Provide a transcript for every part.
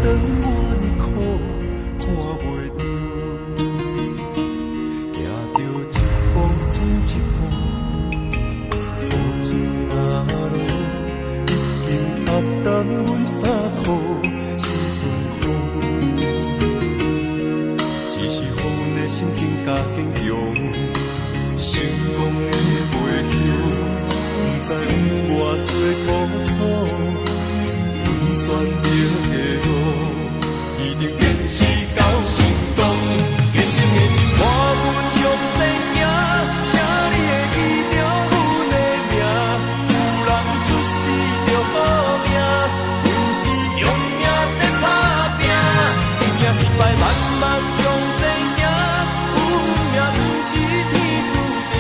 长我呢苦看袂着，行着一步算一步，雨水若落，已经压淡阮衫裤刺阵风，只是予阮的心更加坚强，成功的袂晓，不知有偌多苦楚。阮选择的路，一定坚持到成功。坚定的心，看阮向前行，请你会记着阮的名。有人出世着好命，阮是用命在打拼。赢也失败，慢慢向前行。有命不是天注定，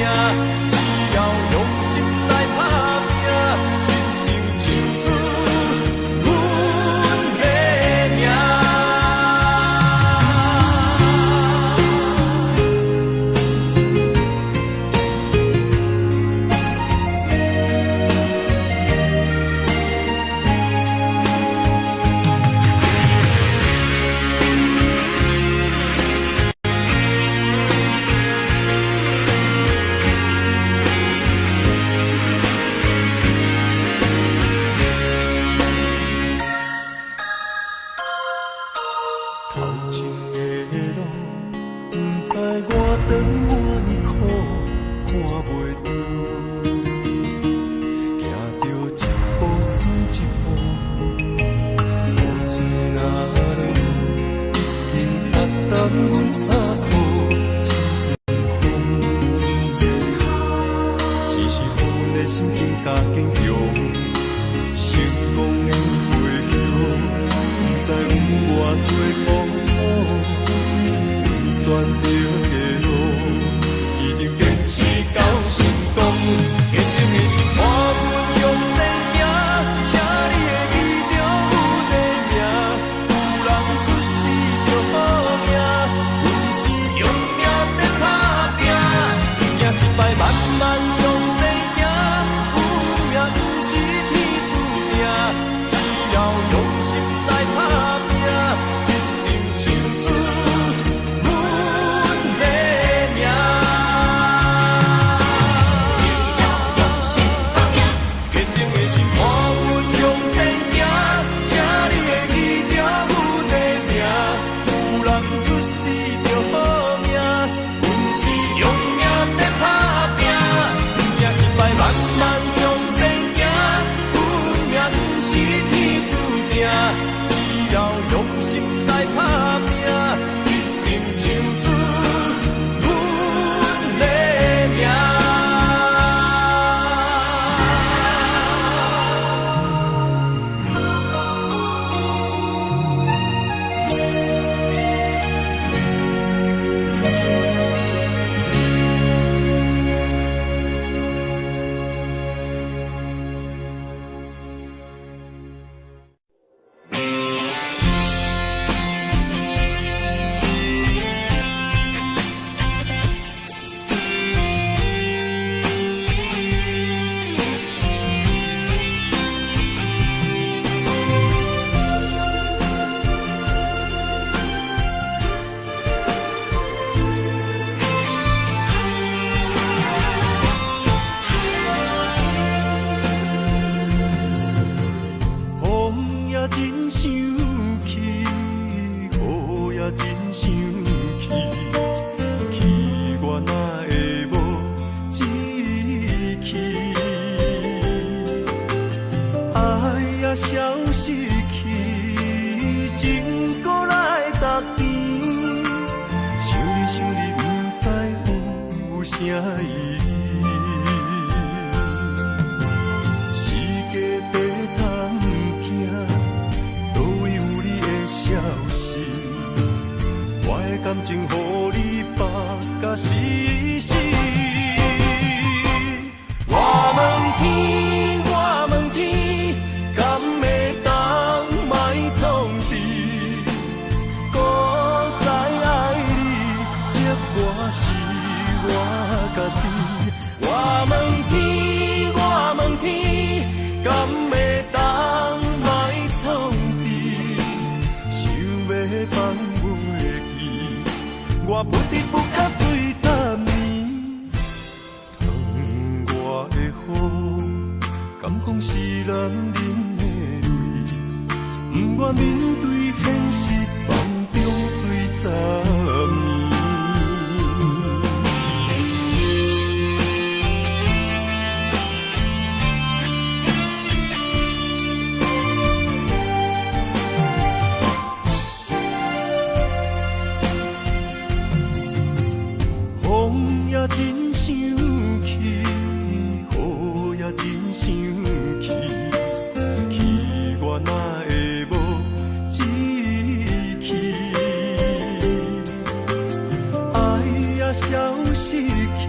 只要用心来打拼，一定唱出。阮衫裤刺阵风，只是予阮的心更加坚强。成功的袂晓，不知有偌多苦楚。阮选择的路，一定坚持到成功。坚定的心，看阮向前行，请你会记着阮的名。有人出世着好。失败慢慢向前行，有命不是天注定，只要用心来打拼，一定唱出阮的名。只要用心打拼，坚定的心看阮向前行，请你会记着阮的名。有人出世着好命，阮是用命在打拼，赢也失败慢慢向前行。有命不是天注定，只要用心来打拼，一定唱出阮的名。讲是男人的泪，不愿面对现实，梦中醉10年。风也真生气，雨也真生气，气我哪会无志气？爱也消失去，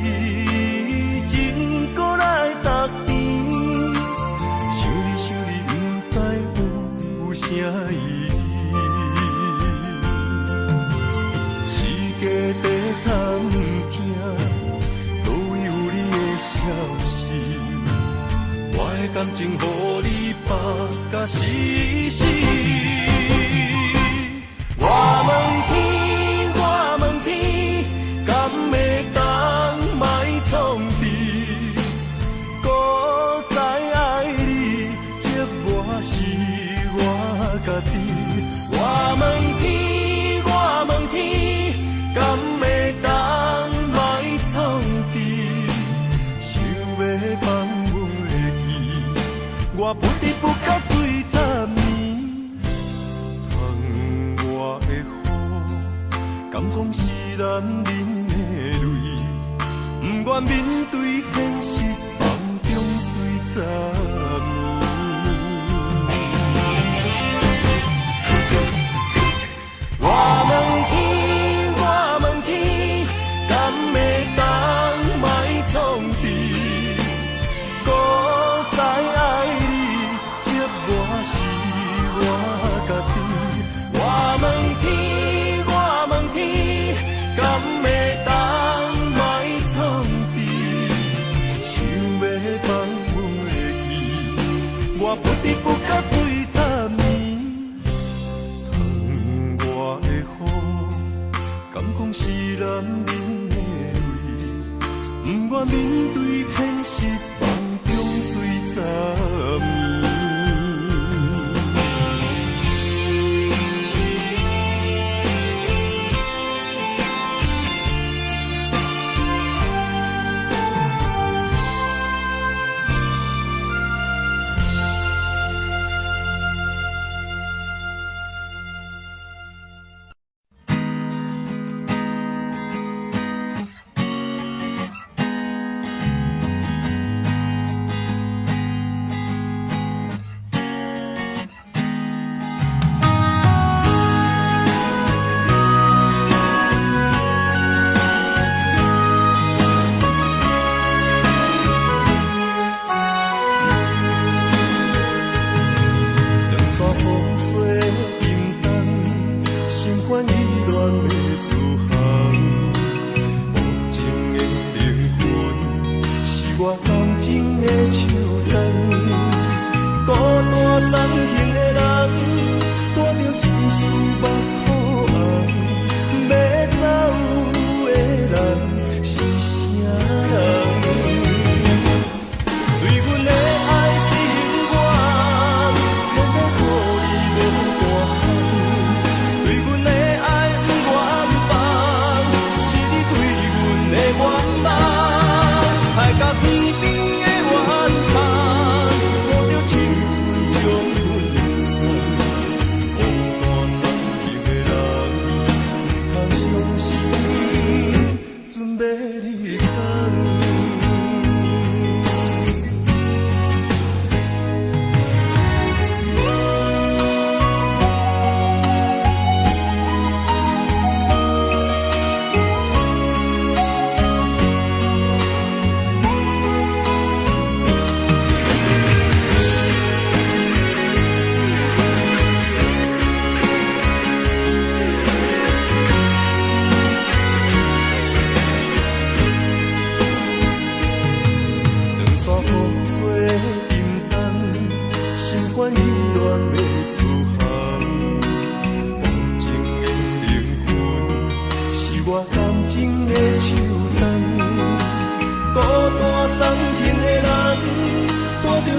情搁来踏甜，想你不知有啥意义。世界在探听，倒位有你的消息，我的感情予你绑甲死死。我问天，我问天，敢会当莫创治？搁再爱你，折磨是我家己。我问天，我问天，敢会当莫创治？想要放袂记，我不得不甲醉10年。窗外的雨，敢讲是男人的泪，不愿面对现实，梦中醉10年。我问天，我问天，敢会当莫创治？搁再爱你，折磨是我家己。我问天，我问天，敢会当莫创治？想要放袂记，我不得不甲醉10年。窗外的雨，敢讲是男人的泪，不愿面对现实，梦中醉10年。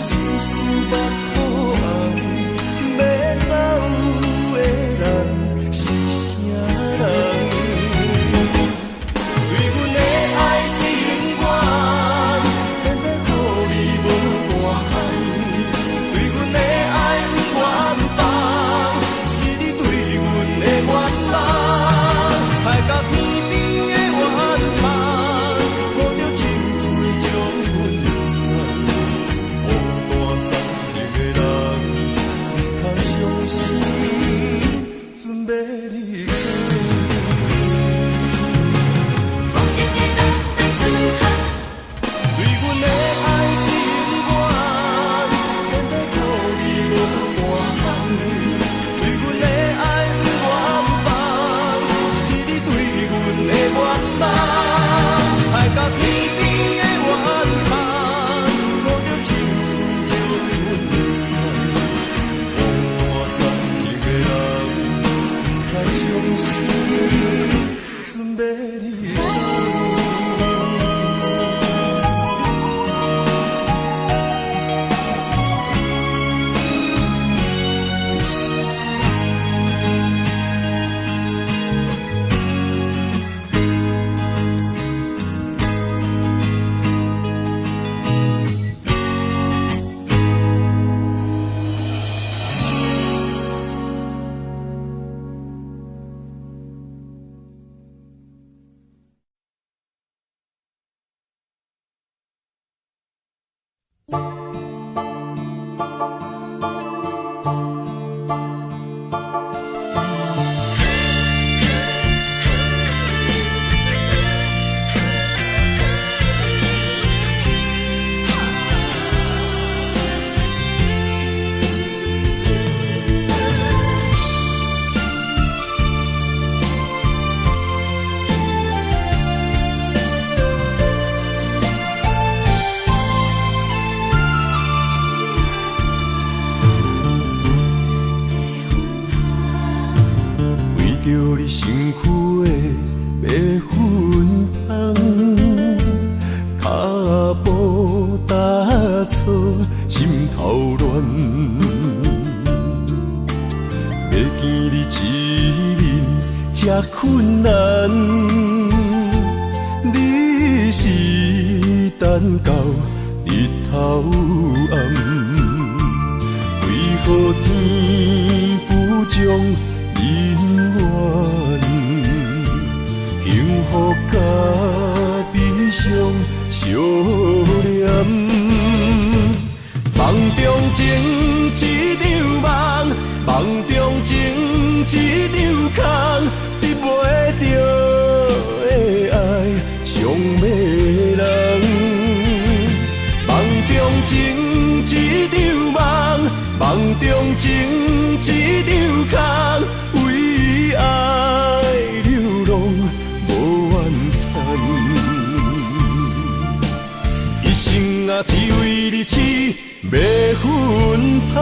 心事目苦红，要走的人是啥人？对阮的爱心愿，偏偏予你无大项。对阮的爱不愿放，是你对阮的愿望。海到天边的远航，抱着青春将阮送。孤单送行的人，不通伤心，准备离开。对阮的爱心愿，偏偏予你无大项。对阮的爱不愿放，是你对阮的愿望。海到天边的远航，抱着青春将阮送。孤单送行的人，不通伤心，准备离开。着你身躯的白粉红，脚步踏错，心头乱。要见你一面这困难，你是等到日头暗，为何天不将？人缘，幸福甲悲伤相连，梦中情一场梦，梦中情一场空，得袂着的爱上迷人。梦中情一场梦，梦中情一场空。为爱流浪无怨叹，一生啊只为你痴白粉红。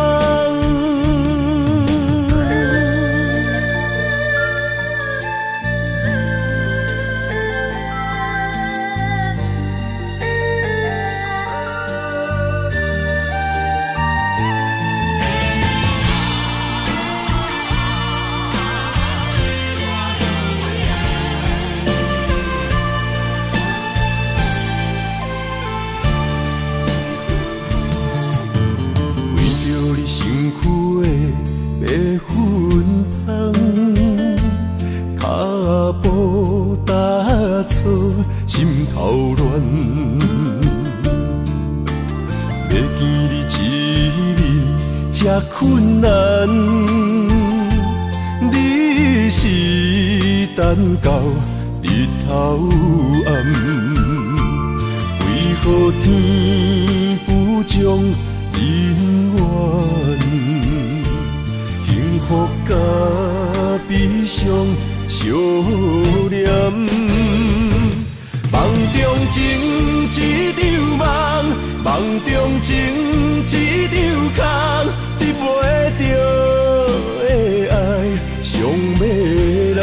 心头乱，要见你一面这困难，你是等到日头暗，为何天不将人缘，幸福甲悲伤相连？梦中情一场梦，梦中情一场空，得袂着的爱上迷人。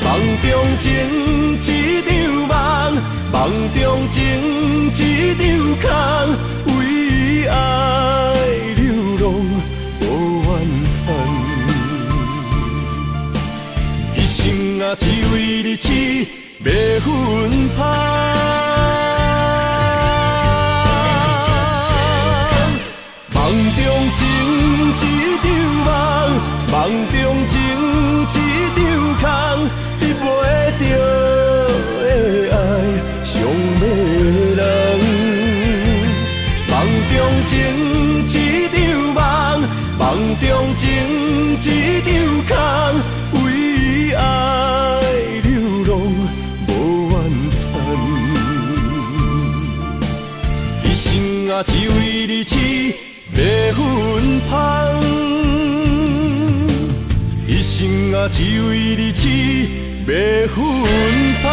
梦中情一场梦，梦中情一场空，情一场梦，梦中情一场空，得袂着的爱上迷人。梦中情一场梦，梦中情一场空，为爱流浪无怨叹。一生啊，只为你痴。袂分芳，一生啊，只为你痴，袂分芳。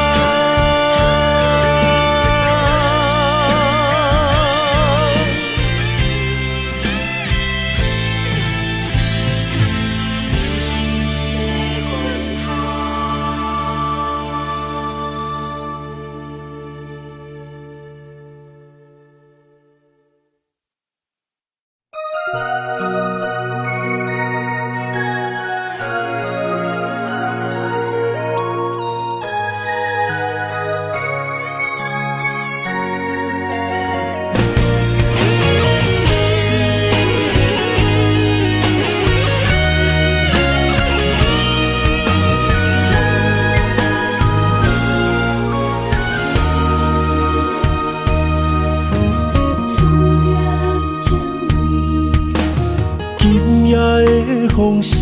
风声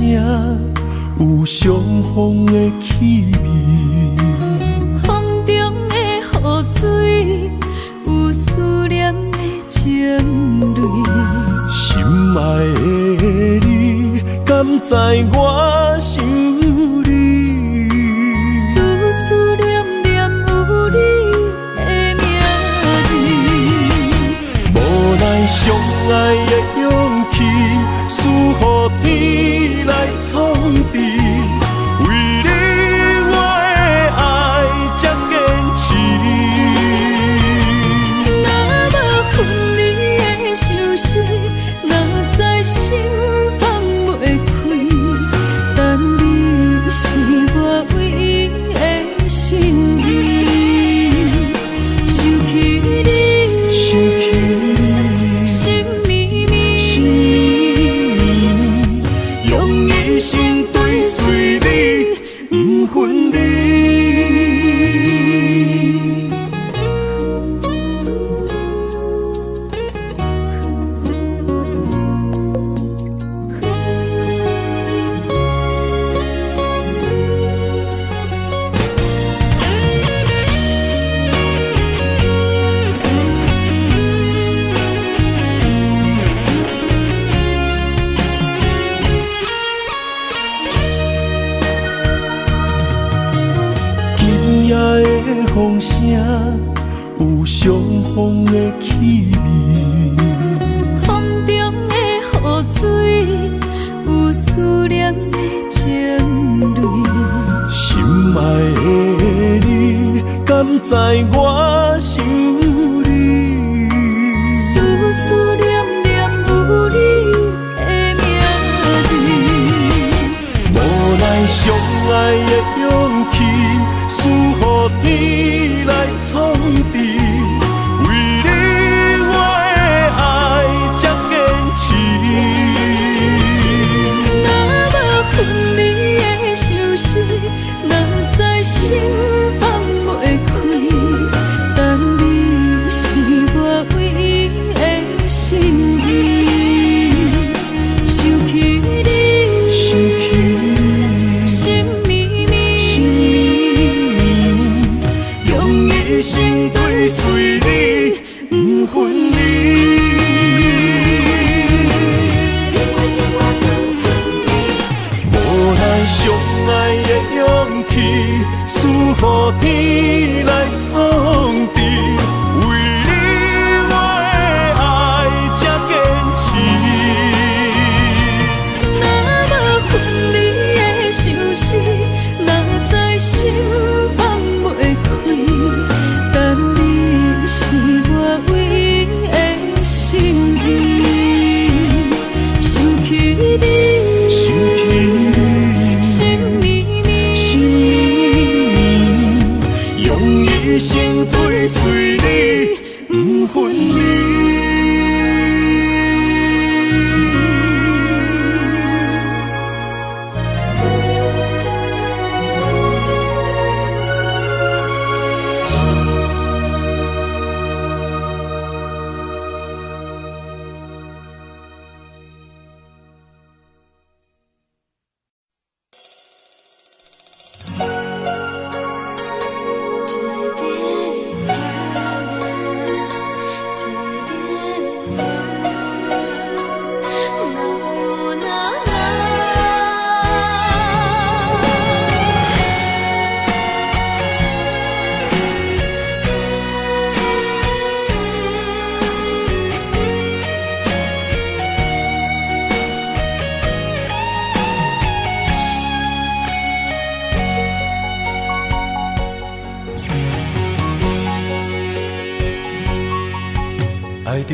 有相逢的气味，风中的雨水有思念的情泪。心爱的你，敢知我想你？思思念念有你的名字，无奈相爱的勇气。赐予天来创治，为你我的爱才坚持。若无分离的相思，哪知心放袂开。但你是我唯一的心意，想起你，想起你，心绵绵。一生追随你，不分离。风声有相逢的气味，风中的雨水有思念的情泪。心爱的你，敢知我想你？思思念念有你的名字，无奈相爱的勇气。赐予天来创治，为你我的爱才坚持。若无分离的相思，哪知心放袂开。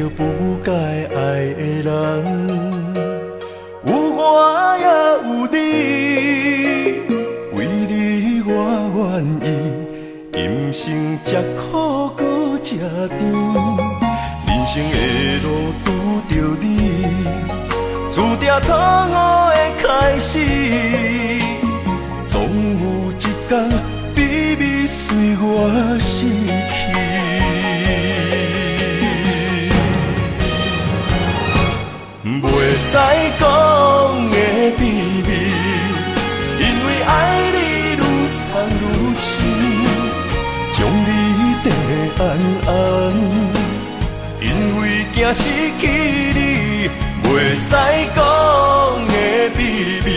着不该爱的人，有我也有你，为你我愿意，今生吃苦搁吃甜，人生的路拄着你，注定错误的开始，总有一天秘密随我逝去。袂使讲的秘密，因为爱你愈藏愈深，将你地安安，因为惊失去你。袂使讲的秘密，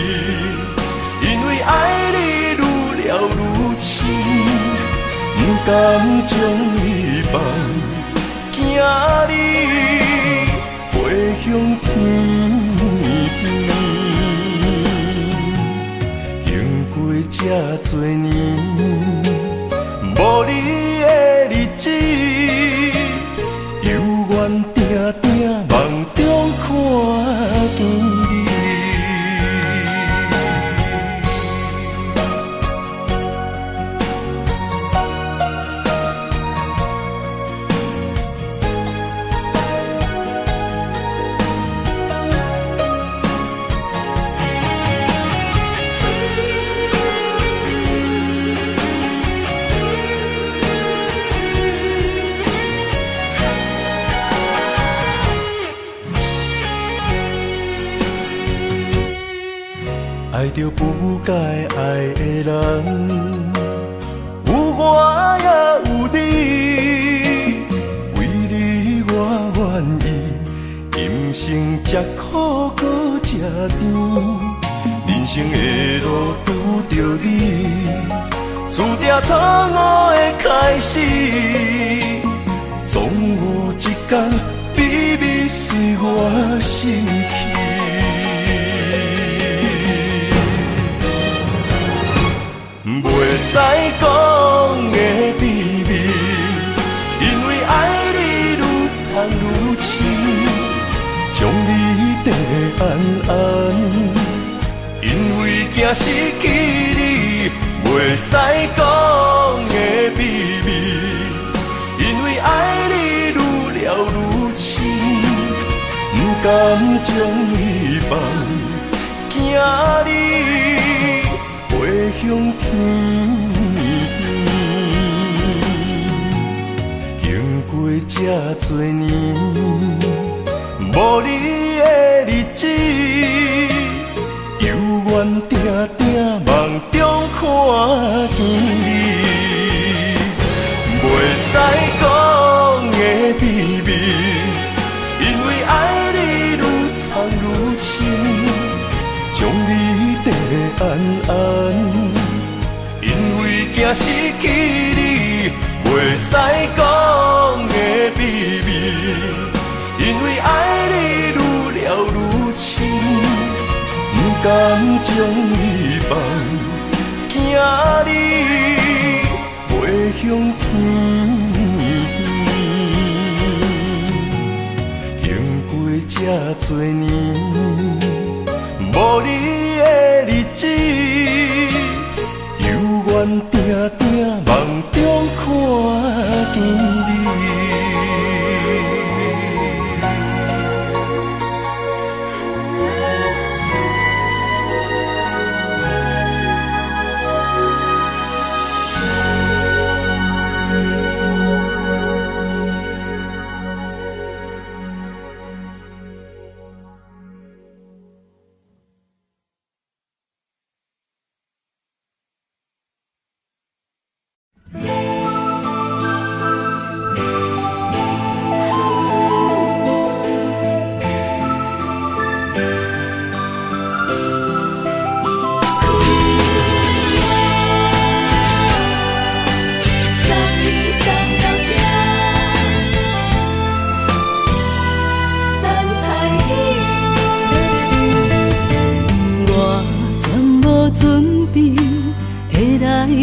因为爱你愈了愈深，不甘将你放，惊你飞向天边。经过这多年，无你的日子，犹原定定梦中看见你。爱着不该爱的人，有我也有你，为你我愿意，今生吃苦搁吃甜，人生的路拄着你，注定错误的开始，总有一天秘密随我逝去。袂使讲的秘密，因为爱你愈藏愈深，将你地安安，因为惊失去你。袂使讲的秘密，因为爱你愈了愈深，不甘将你放，惊你飞向天边。经过这多年，无你的日子，犹原定定梦中看见你。袂使讲的秘密，因为爱你愈藏愈深，将你地安安，因为惊失去你。袂使讲的秘密，因为爱你愈了愈深，不甘将你放，惊你飞向天边。经过这多年，无你的日子，犹原定定梦中看见你。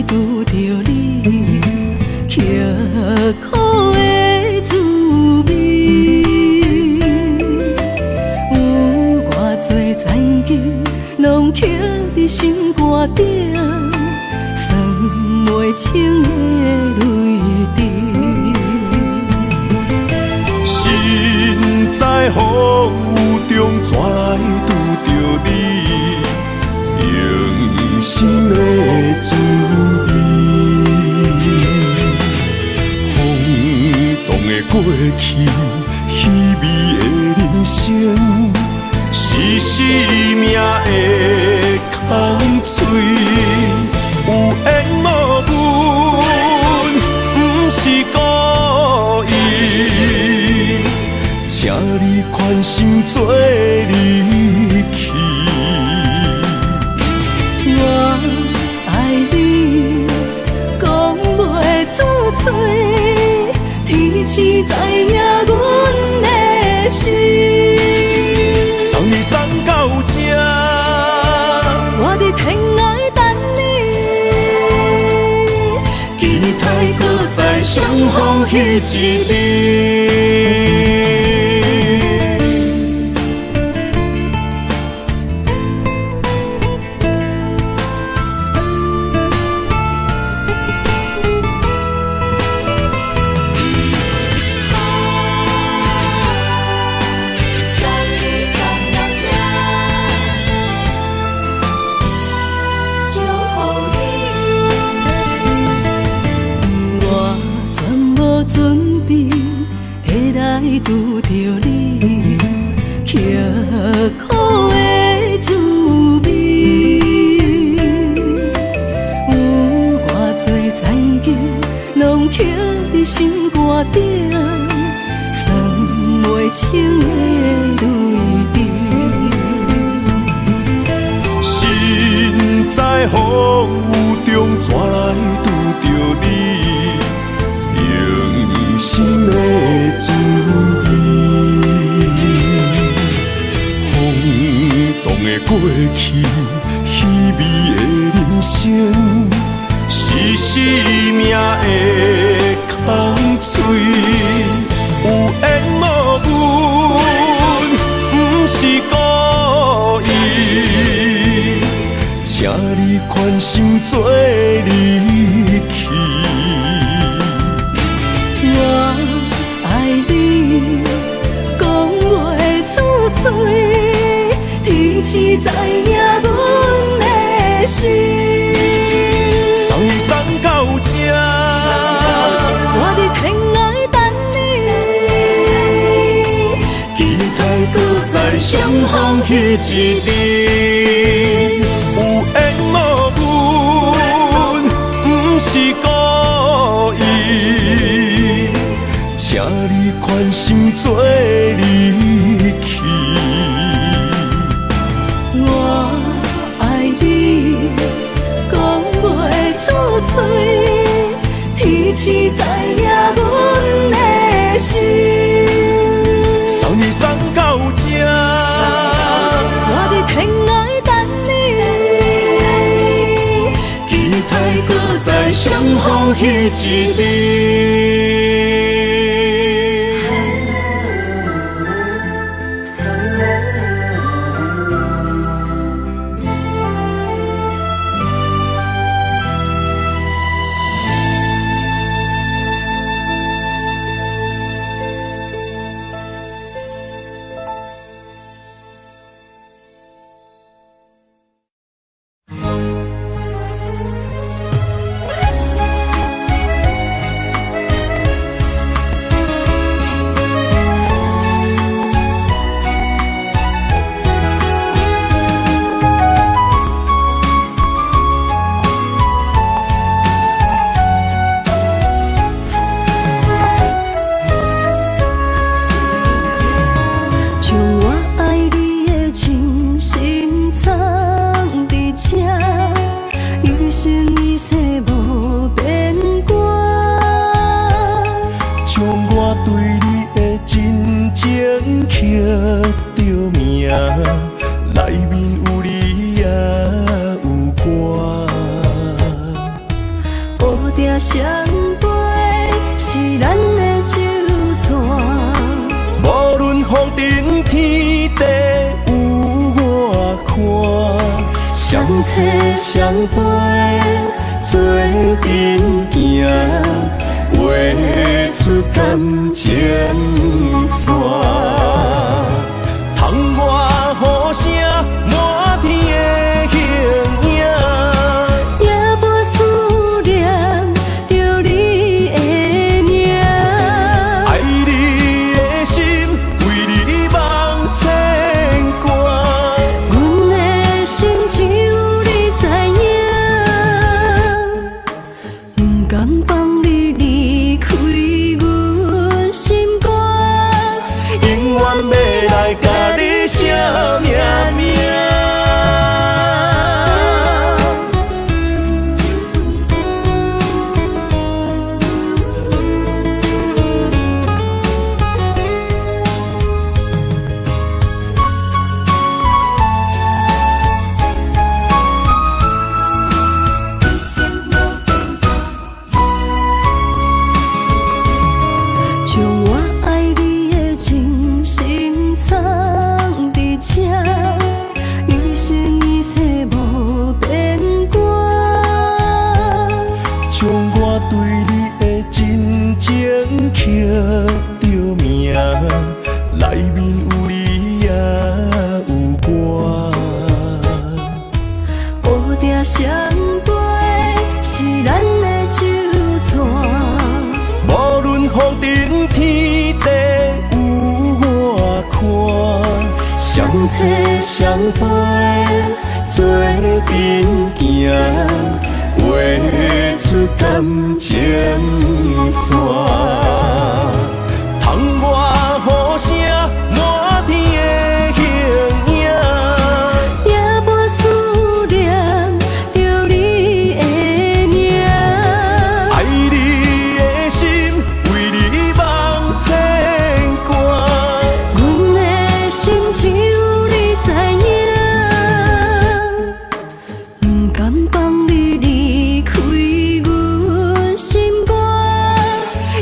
拄着你，刻苦的滋味。心肝顶，算袂清的泪滴。身在风雨中，怎来拄着你用心的滋味？风动的过去，稀微的人生，是生命的空嘴，有缘无分，不是故意，请你宽心做离去。我爱你，讲袂出嘴，天赐知影阮的心。送你送到这，我伫天涯等你，期待搁再相逢彼一日。拄着你，刻苦的滋味，有偌多情景，拢刻在心肝顶，算袂清的泪滴。身在风雨中，怎来拄着你用心的滋味？风动的过去，稀微的人生，是生命的空嘴，有缘无分，不是故意，请你宽心做离去。我爱你，讲袂出嘴，天赐知影阮的心。送你送到这，我伫天涯等你，期待搁再相逢彼一日。有缘无分，不是故意，请你宽心做离去。我爱你，讲袂出嘴，天赐知影阮的心。送你送到这，我伫天涯等你，期待搁再相逢彼一日。相扯相陪，做阵行，画出感情线。窗外雨声满天的形影，夜半思念着你的名。爱你的心为你梦牵挂，阮的心只有你知影。不甘放你离开阮心肝，永远要来甲你写命名。将我爱你的真心藏伫这，一生一世无变卦。将我对你的真情刻着名，内面有你也有我。乌定相陪是咱的酒泉，无论风尘天地有我看，相扯相陪做阵行，画出感情线。窗外雨声满天的形影，夜半思念着你的名。爱你的心为你梦牵挂，阮的心只有你知影。不甘放你离开阮心肝，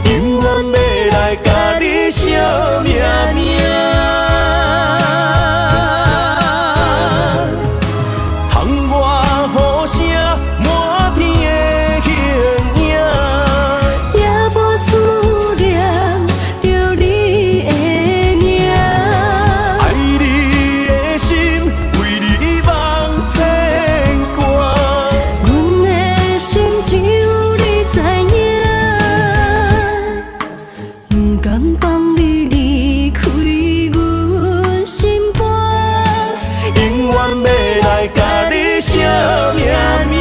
永远要来甲你写命名。窗外雨声满天的形影，夜半思念着你的名。爱你的心为你梦牵挂，阮的心只有你知影。不甘放你离开阮心肝，永远要来甲你写命名。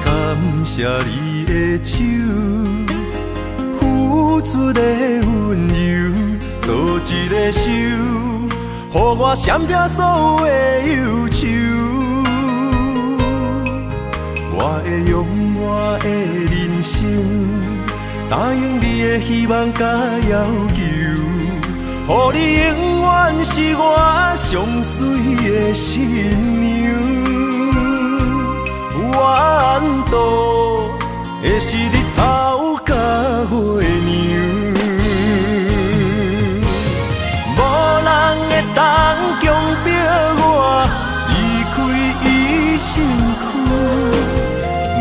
感谢你的手，付出的温柔，做一个手，予我闪避所有的忧愁。我会用我的人生，答应你的希望甲要求，予你永远是我上水的新娘。缘途会是日头甲月亮，无人会当强迫我离开伊身躯，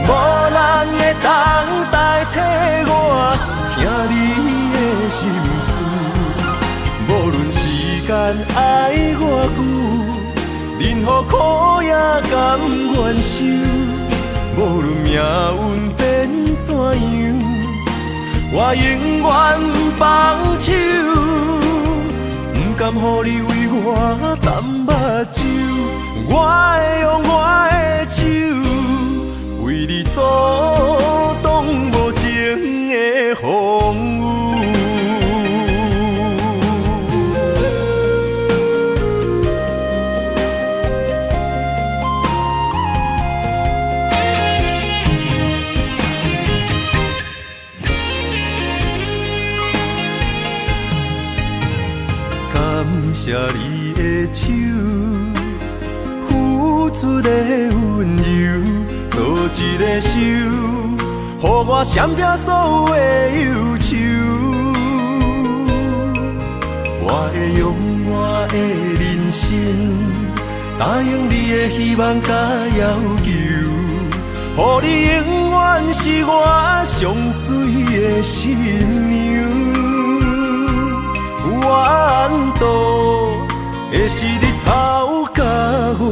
无人会当代替我听你的心事。无论时间爱我久，任何苦也甘愿受。无论命运变变怎样？我永远放手，不甘予你为我淡目睭。我会用我的手，为你阻挡无情的风雨。感谢你的手，付出的温柔，做一个手，予我闪避所有的忧愁。我会用我的人生，答应你的希望甲要求，予你永远是我上水的新娘。缘途会是日头甲月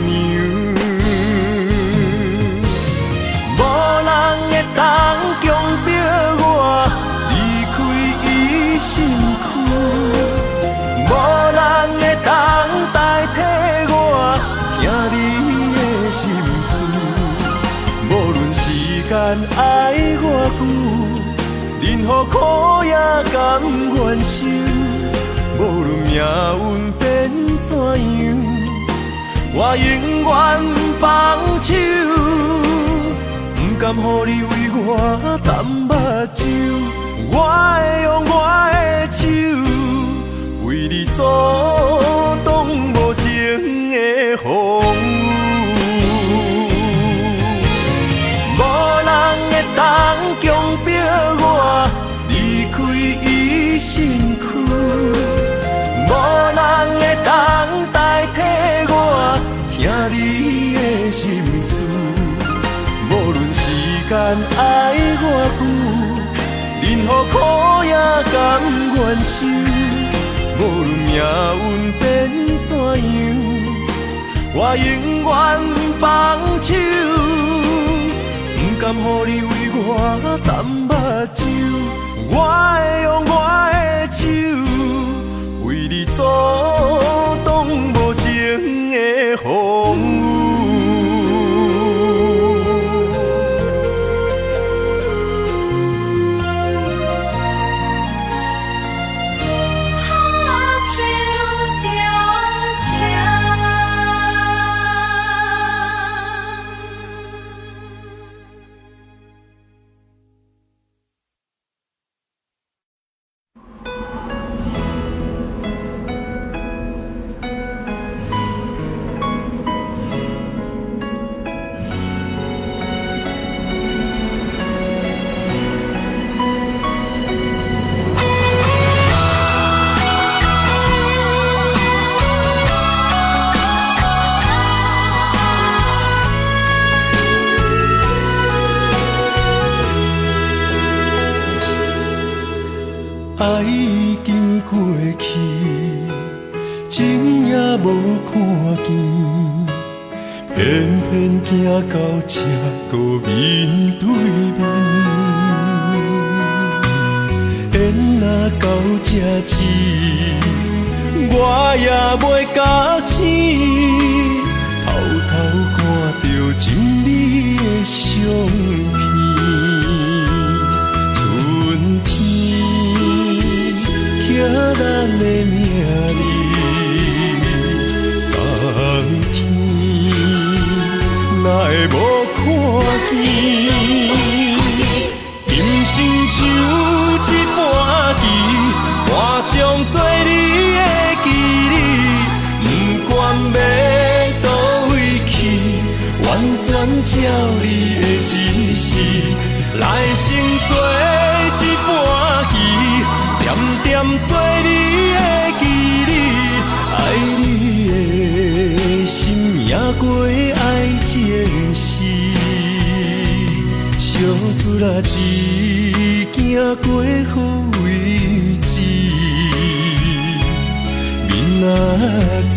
亮，无人会当强迫我离开伊身躯，无人会当代替我听你的心事。无论时间爱我久，任何苦也甘愿受。无论命运变怎样，我永远放手，不甘予你为我淡目睭。我会用我的手，为你阻挡无情的风雨。无人会当强迫我离开伊身躯，无人会当代替我听你的心事。无论时间爱我久，任何苦也甘愿受。无论命运变怎样，我永远放手，不甘予你为我淡目睭。我会用我的手，为你阻挡无情的风雨。爱已经过去，情也无看见，偏偏行到这个面对面。缘若到这时，我也袂假醒，偷偷看到真理的相片。春天寄咱的名字，冬天哪会无看见？今生像一盘棋，换上做你的记忆，不管要倒位去，完全照你的指示，来生做一盘棋，点点做你的记忆，爱你的心也过爱情诗，小船啊一行过好位置，明仔载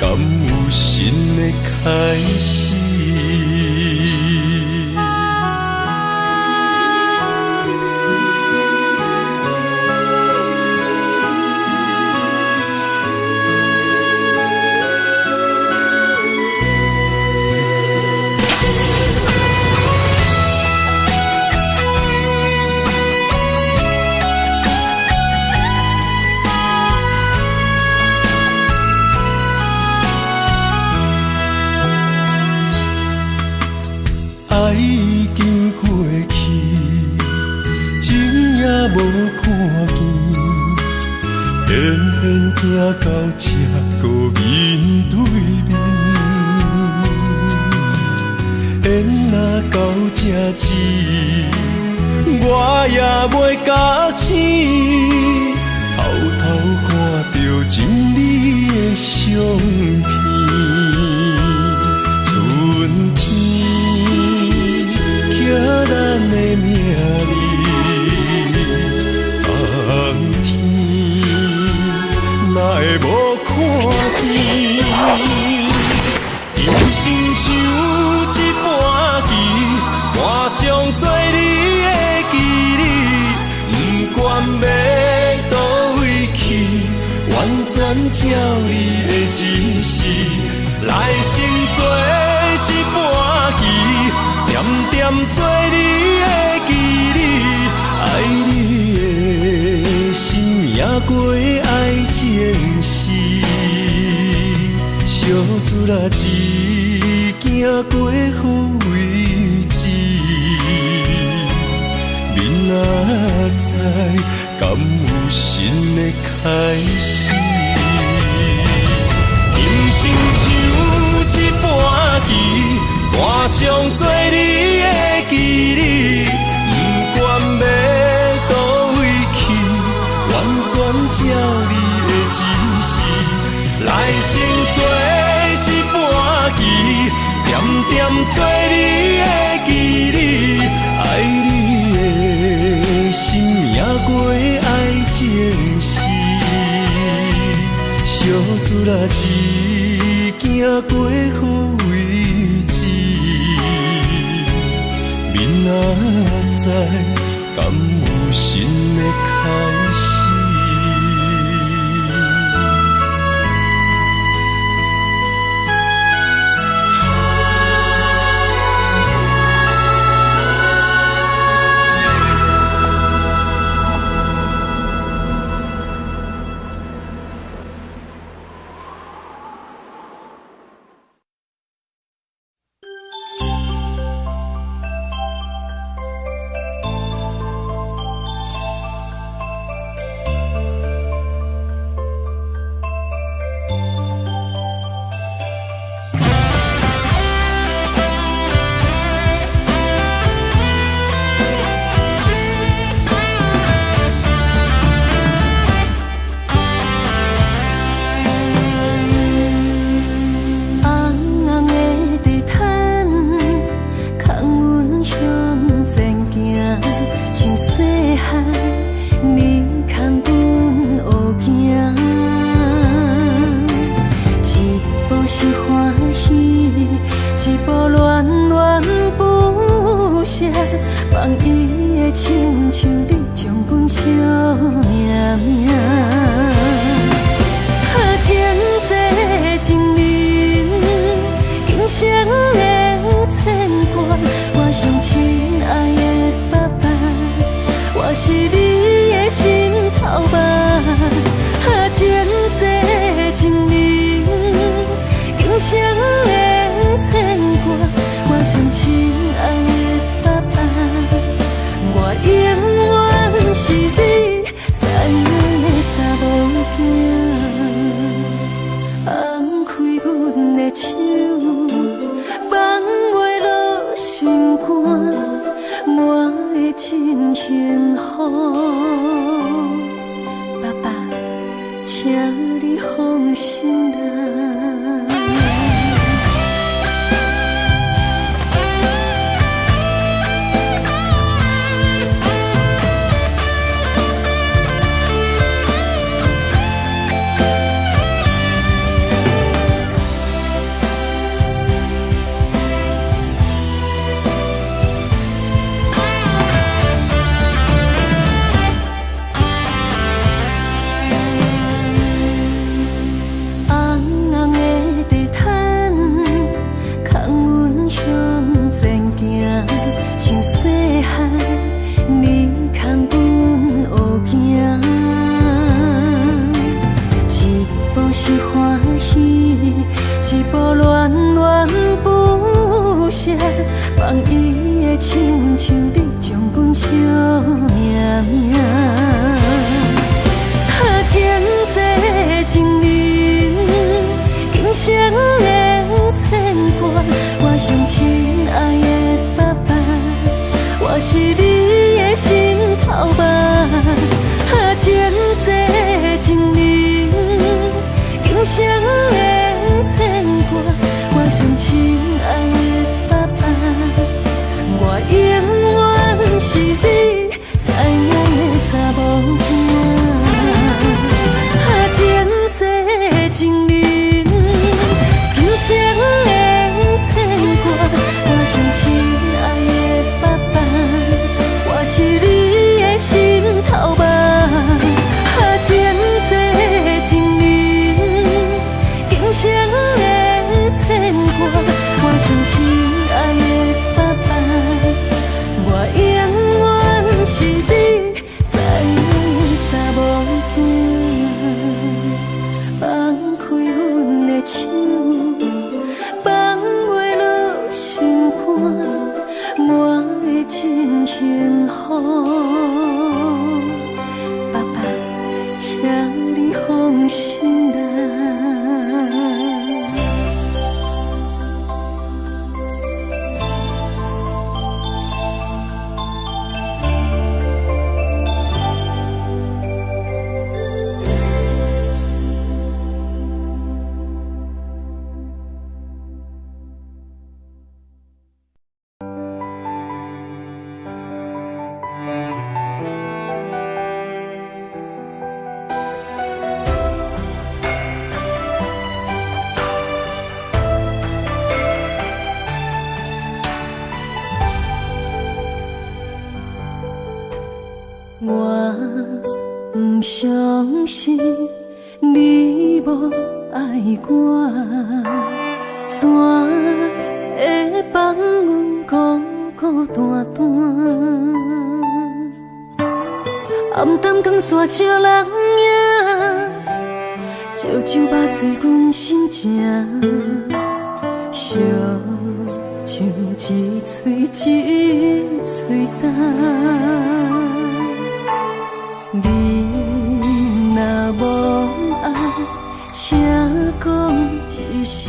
敢有新的开始？爱已经过去，情也无看见，偏偏行到这个面对面。缘若到这止，我也袂甲醒，偷偷看到情侣的相片。春天刻咱的名字，冬天哪会无看见？人生像一盘棋，换上做你的记忆，不管要倒位去，完全照你的指示，来成做一盘棋，点点做你的记忆，爱你的心也过爱情诗，小子啦一行过好位置，明仔载敢有新的开始？人生像一盘棋，换上做你的记忆，不管要倒位去，完全照你的指示，来成做一盘棋，点点做你的记忆，爱你的心也过爱情诗，小子啦一行过好位置，明仔载敢有新的开始？但伊的亲像你将阮惜命命。前世情人，今生的牵挂，我上亲爱的爸爸，我是你的心头肉。前世情人，今生的牵挂，我上亲爱的爸爸，我永远是你最爱的查某囝。前世情人，今生的牵挂，我上亲爱的爸爸，我是你的心头肉。前世情人，今生的牵挂，我上亲爱的爸爸，我永远是你最爱的查某囝。放开阮的手，放袂落心肝，我会真幸福。爸爸，请你放心啦。我不相信你无爱我，怎会放阮孤孤单单？暗淡光线照人影，照酒肉醉阮心情，烧像一嘴一嘴干。你若无爱，请讲一声，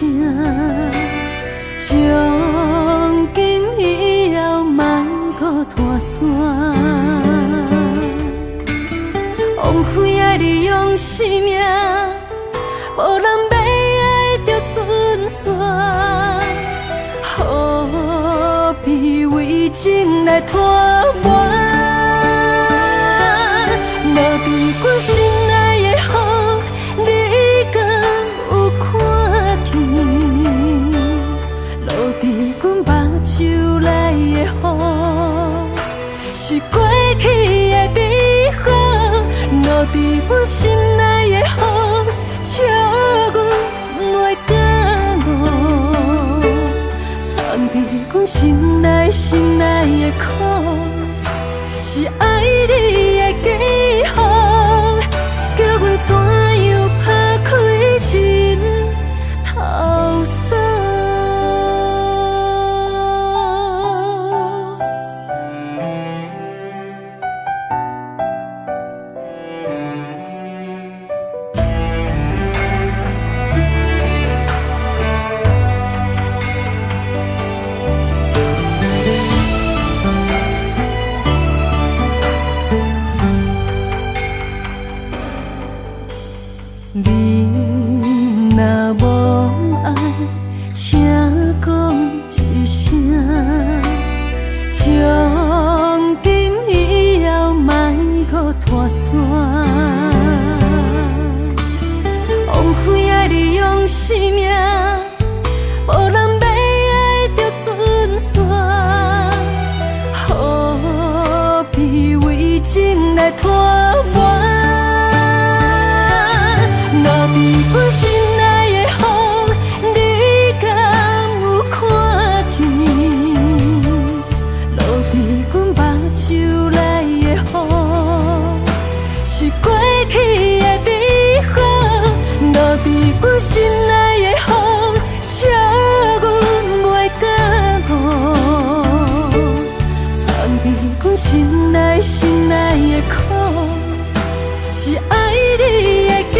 从今以后莫搁拖线。枉费爱你用生命，无人要爱着准线，何必为情来拖磨？落伫阮心内的雨，你敢有看见？落伫阮目睭内的雨，是过去的美好。落伫阮心内的雨，笑阮袂敢误。藏伫阮心内的苦，是爱你的记号，叫阮怎样拍开心头锁？你若无爱，请讲一声，从今以后莫搁拖线。枉费爱你用生命，无人要爱着准线，何必为情来拖磨？落伫阮心内的雨，你敢有看见？落伫阮目睭内的雨，是过去的美好。落伫阮心内的雨，笑阮袂敢误。心内心内的苦，是爱你的记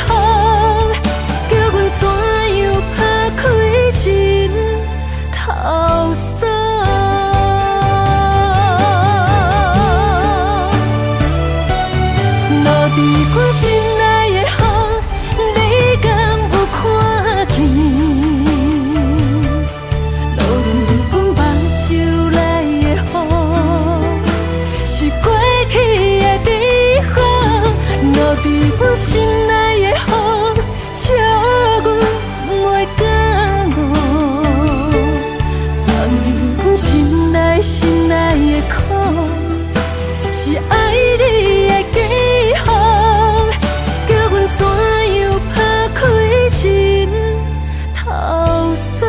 号，叫阮怎样打开心头锁？落伫阮心内的雨，你敢有看见？落入阮目睭内的雨，是过去的美好。落伫阮心内的雨，笑阮袂感悟。藏伫阮心内心内的苦，是爱你的记号，叫阮怎样打开心头锁？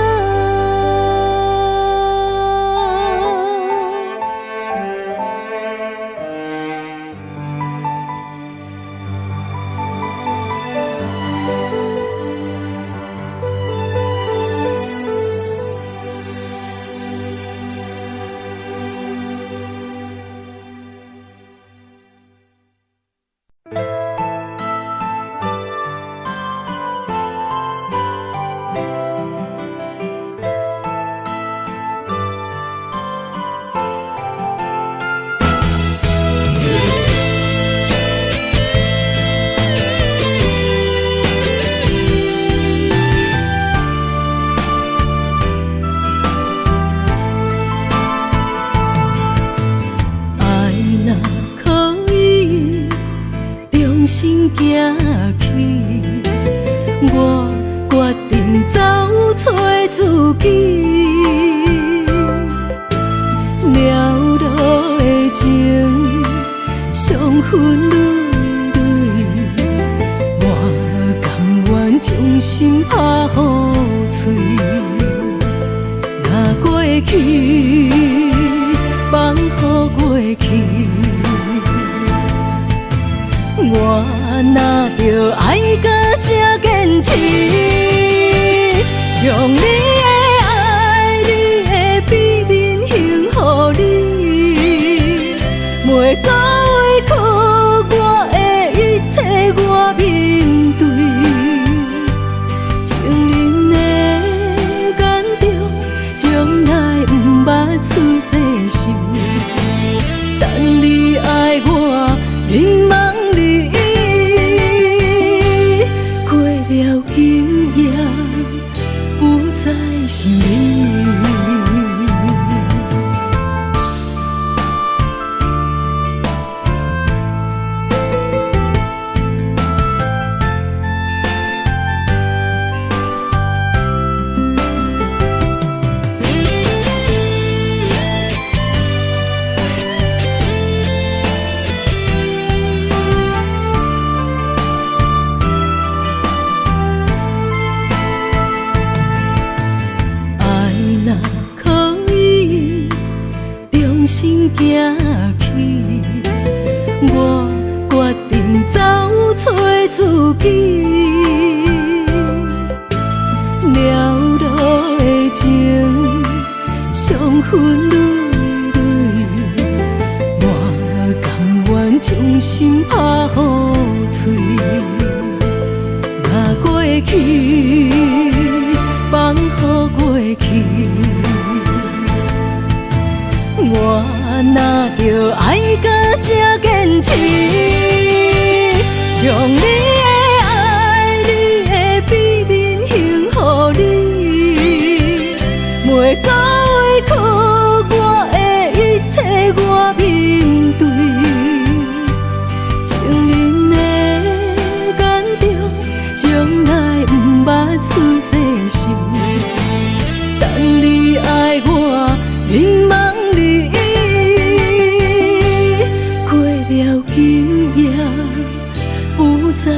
不再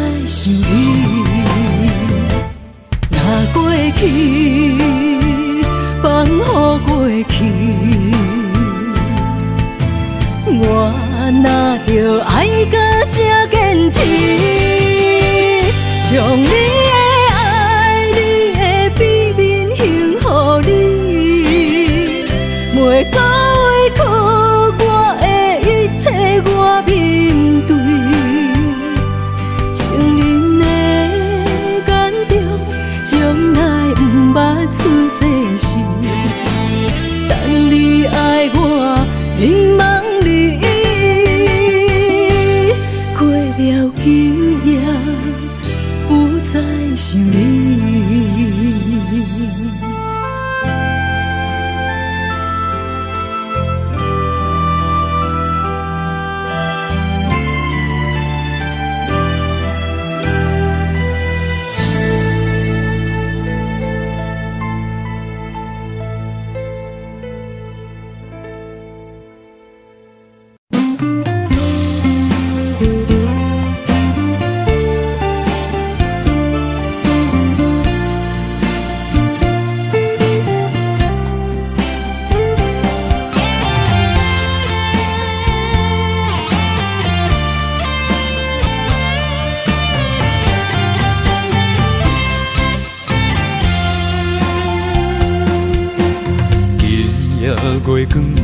月光暝，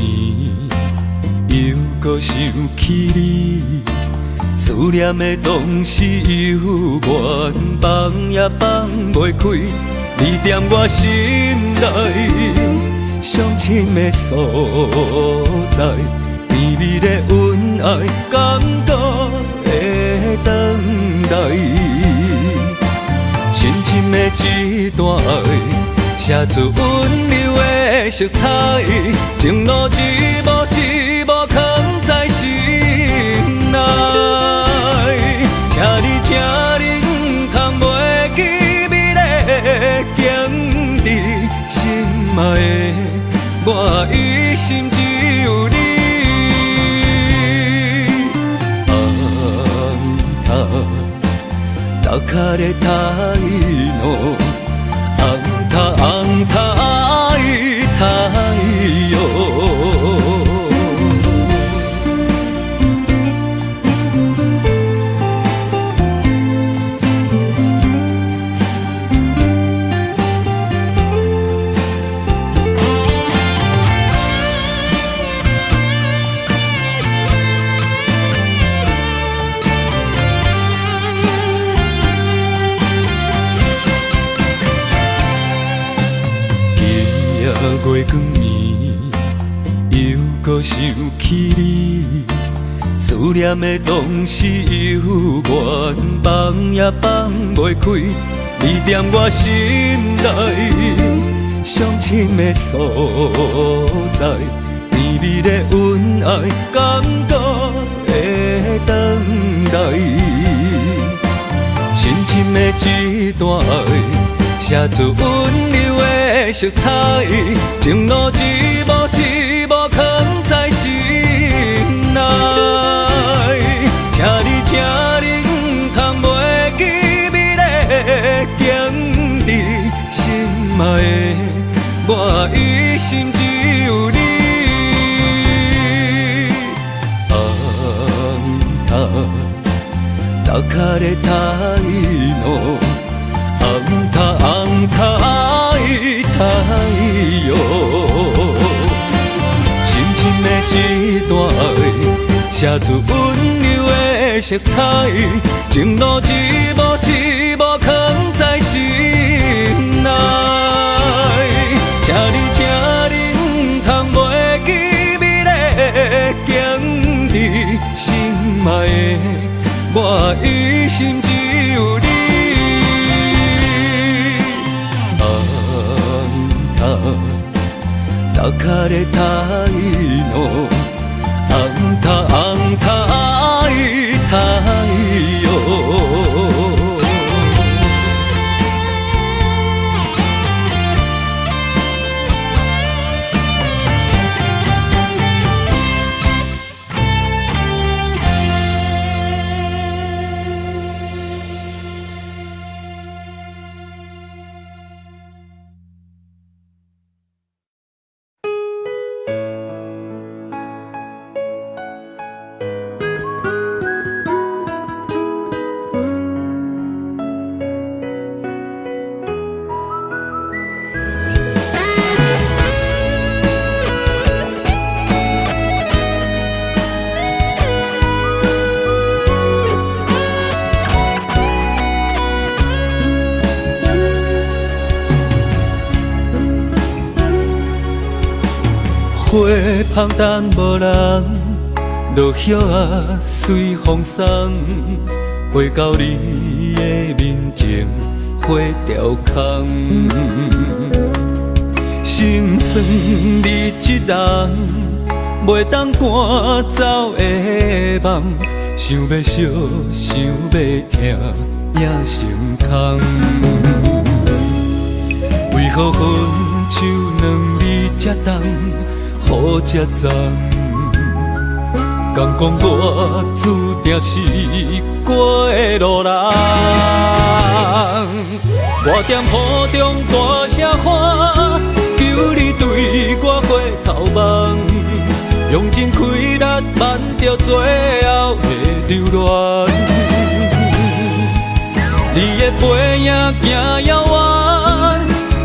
又搁想起你。思念的同时犹原放也放袂开，你踮我心内上深的所在，甜蜜的恩爱感觉会等来，深深的一段爱，写出温柔的色彩，情路一幕一幕藏在心内。请你，请你，唔通袂记美丽的景致，心爱的我一心只有你。红塔，脚脚的太浓，红塔，红塔爱太哟。月光暝，又搁想起你。思念的同时犹原放也放袂开，你踮我心内上深的所在，甜蜜的恩爱感觉会等来，深深的一段爱，写出温柔的色彩，情路一幕一幕藏在心内。请你，请你，唔通袂记美丽的景致，心爱的我一心只有你。红塔，脚脚的太浓，红塔，红塔爱太哟，深深的一段爱，写出温柔的色彩，情路一幕一幕藏在心内。请你，请你，唔通袂记美丽的景致，心爱的我一心只有你。脚脚的太浓，红塔，红塔爱太哟。花香淡无人，落叶啊随风送，花到你的面前，花凋空。心酸你一人，袂当赶走的梦，想要惜，想要听，也心空。为何分手两字才重？好才脏，敢讲我注定是过的路人。我踮雨中大声喊，求你对我回头望，用尽气力挽着最后的留恋。你的背影行遥远，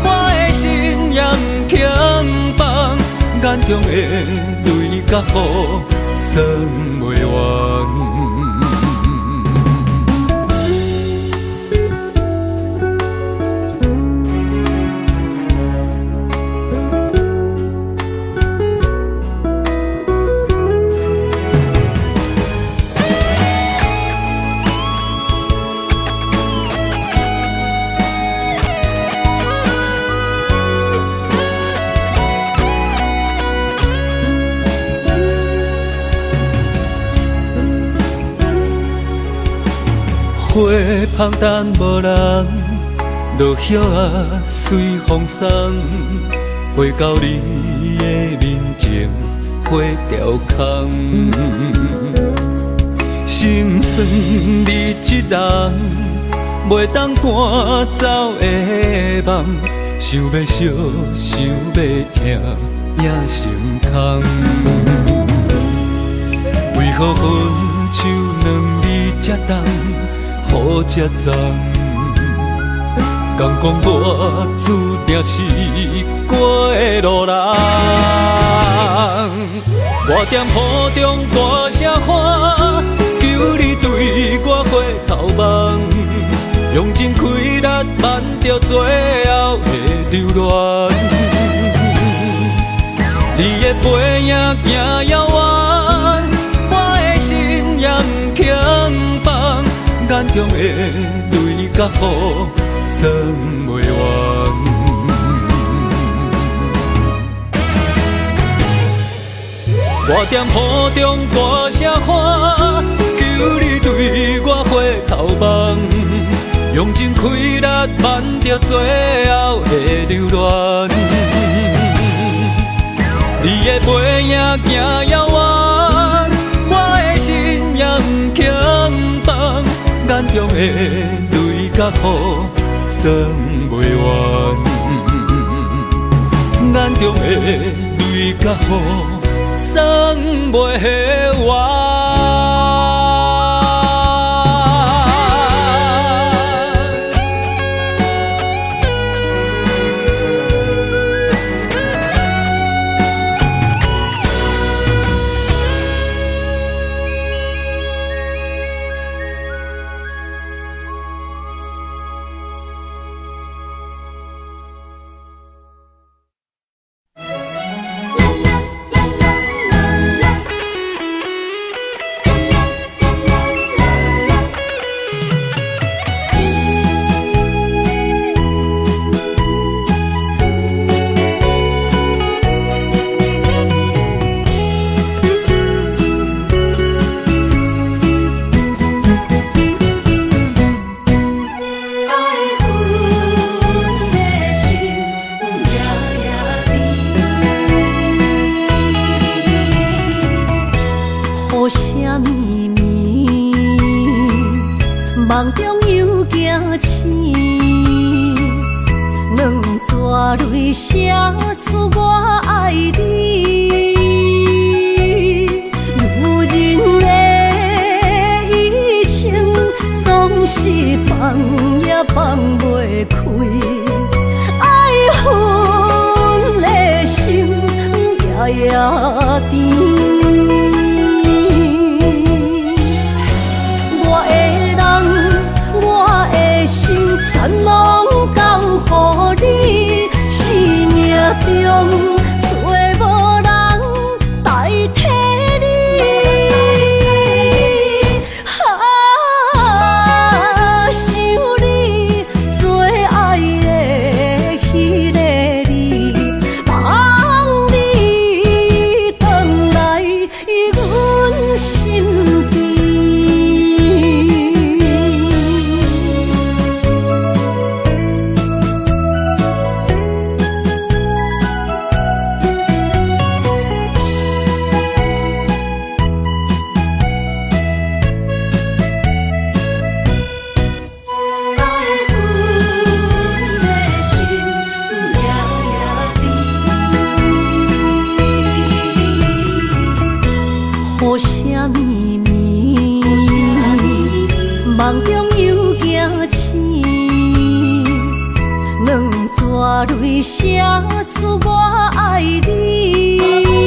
我的心也不轻放。眼中的泪甲雨算袂完。花香等无人，落叶啊随风送，花到你的面前，花凋空。心酸你一人，袂当赶走的梦，想要惜，想要听，也心空。为何分手两字才重？好才脏，敢讲我注定是过的路人。我踮雨中大声喊，求你对我回头望，用尽开力挽着最后的留恋。你的背影行遥远，我的心也不轻放。眼中的泪甲雨算袂完，我踮雨中大声喊，求你对我回头望，用尽开力挽着最后的留恋。你的背影行遥远，我的心也不轻放。眼中的泪甲雨算袂完，眼中的泪甲雨算袂完。梦中又惊醒，两纸泪写出我爱你。女人的一生总是放也放袂开，爱恨的心夜夜甜。全拢交予你，生命中找无人代替你。想你最爱的迄个你，望你回来阮心边。雨声绵绵，梦中又惊醒，两纸泪写出我爱你。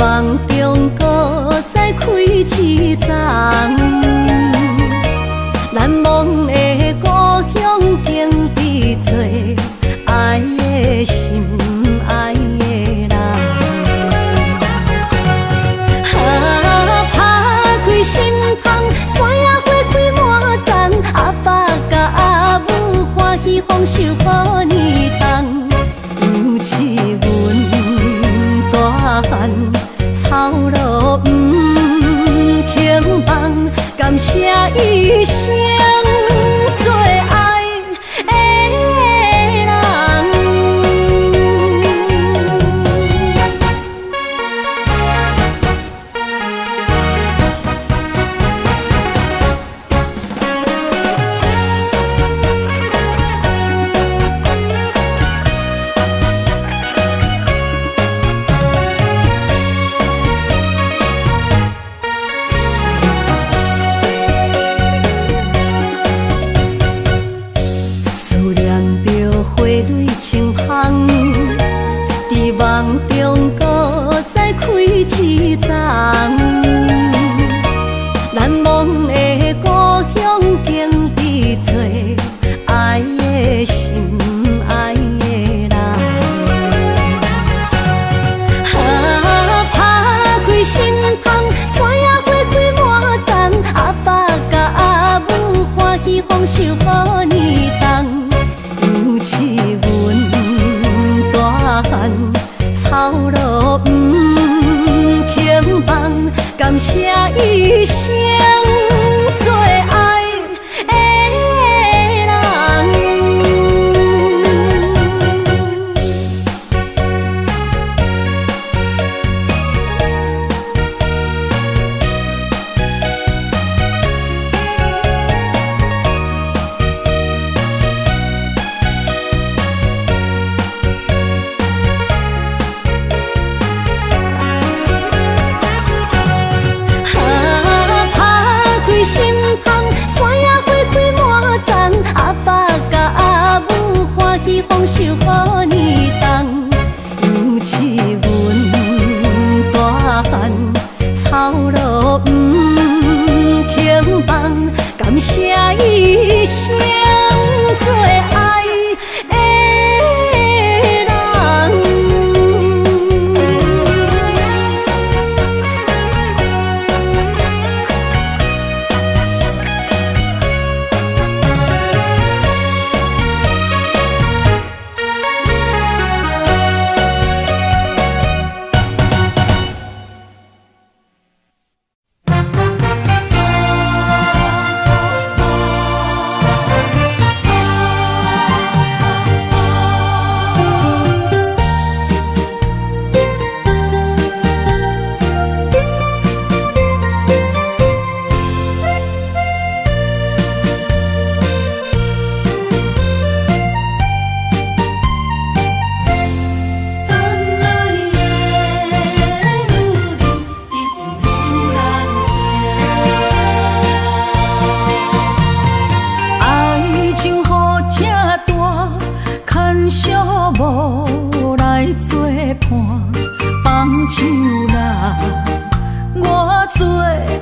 梦中搁再开一丛，难忘的故乡经历多爱的心爱的人。打开心窗，山野花开满丛，阿爸甲阿母欢喜丰收好年冬，尤是阮大汉草路不轻放，感谢一生做爱的人。思念着花蕊清香，伫梦中搁再开一丛，难忘的故乡经历多爱的心爱的人。打开心窗，山野花开满丛，阿爸甲阿母欢喜丰收好年冬，尤是阮大汉草路不轻放，感谢一生做爱的人。心窗，山野花开满丛，阿爸甲阿母欢喜丰收好年冬，尤是阮大汉草路不轻放，感谢一生做爱的人。无来作伴，放手啦，我最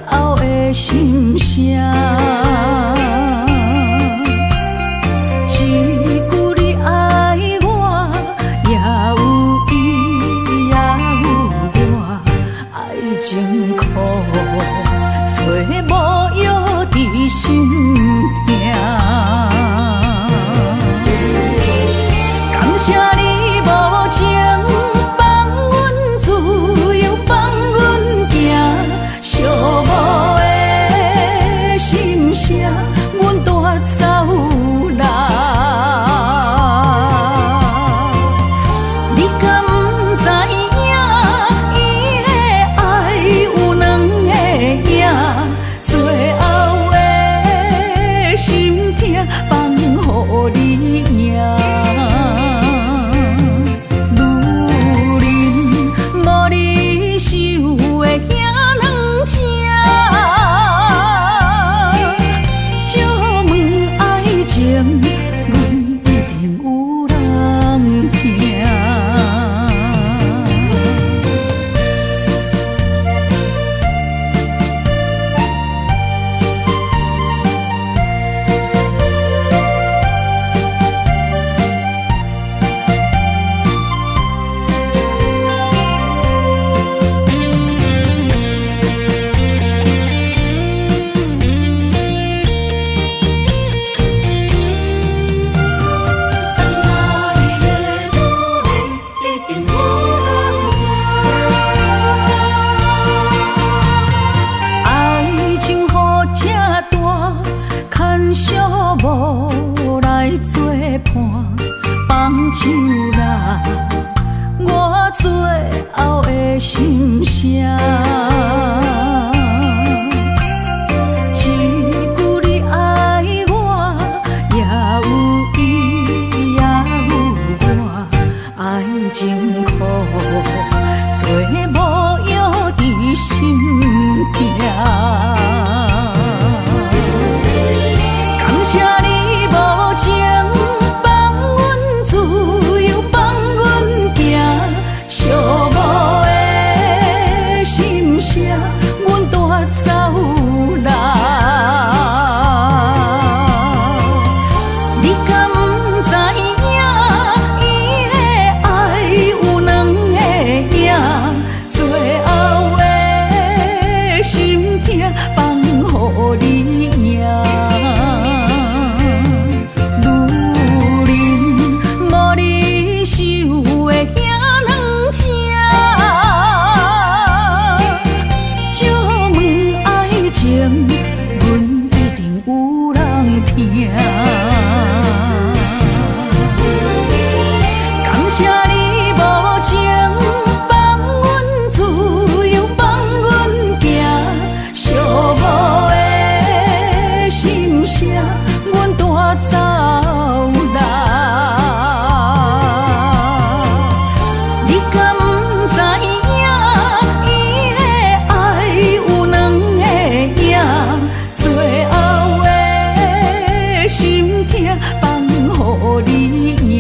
后的心声。一句你爱我，也有伊，也有我，爱情苦，找无药伫心痛。感谢你无情放阮自由，放阮行，寂寞的心声，阮带走啦。你敢不知影，伊的爱有两个影，心声。一句你爱我，也有伊，也有我，爱情苦，做无药伫心痛。感谢你无情放阮自由，放阮行，寂寞的心声，阮带走来。你敢不知影，伊的爱有两个影，最后的心痛放予你赢。感谢你无情放阮自由，放阮行，寂寞的心声，阮带走来。你敢不知影，伊的爱有两个影，最后的心痛放予你赢。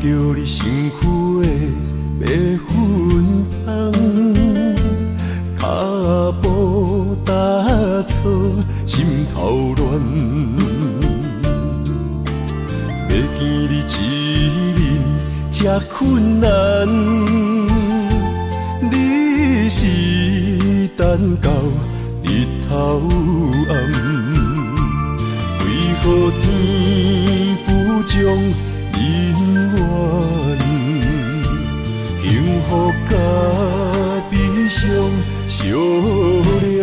着你身躯的马粪香，脚步踏错，心头乱。要见你一面这困难，你是等到日头暗，为何天不将？因缘，幸福甲悲伤相连，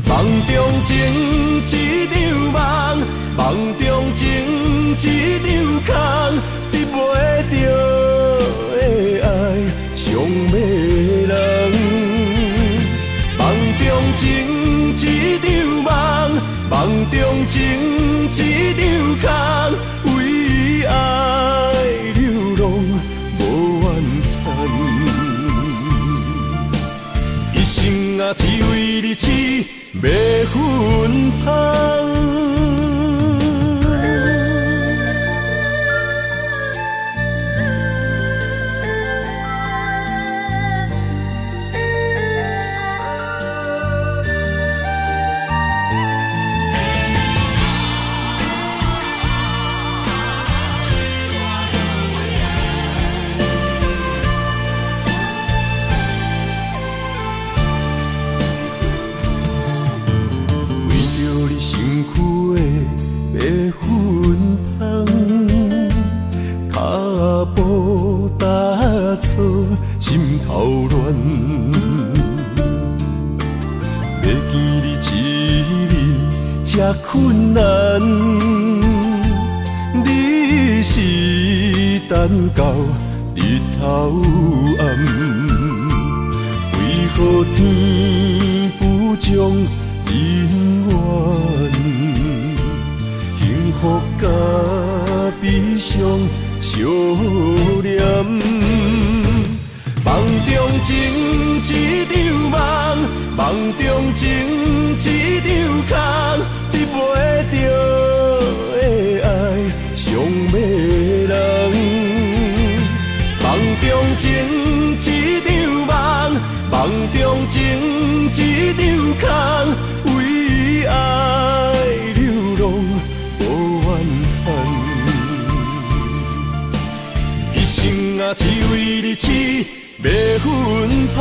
梦中情一场梦，梦中情一场空，得袂着的爱上迷人。梦中情一场梦，梦中情一场空。爱流浪无怨叹，一生啊只为你痴马粪香。心头乱，要见你一面，这这困难，你是等到日头暗，为何天不将人怨？幸福甲悲伤相连，梦中情一场梦，梦中情一场空，你袂着的爱上迷人。梦中情一场梦，梦中情一场空，为爱流浪无怨叹。一生啊，只为你痴，袂分芳。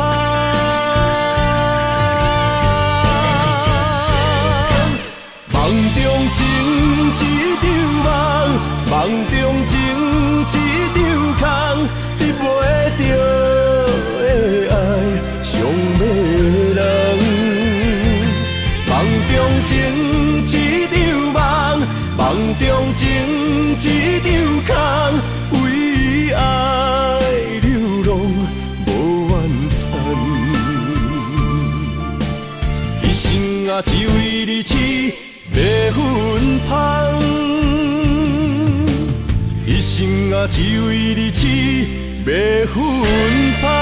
梦中情一场梦，梦中情一场空，你袂着的爱上迷人。梦中情一场梦，梦中情一场空，为爱流浪无怨叹。一生啊，只为你痴，袂分芳。一生啊，只为你痴，袂分芳。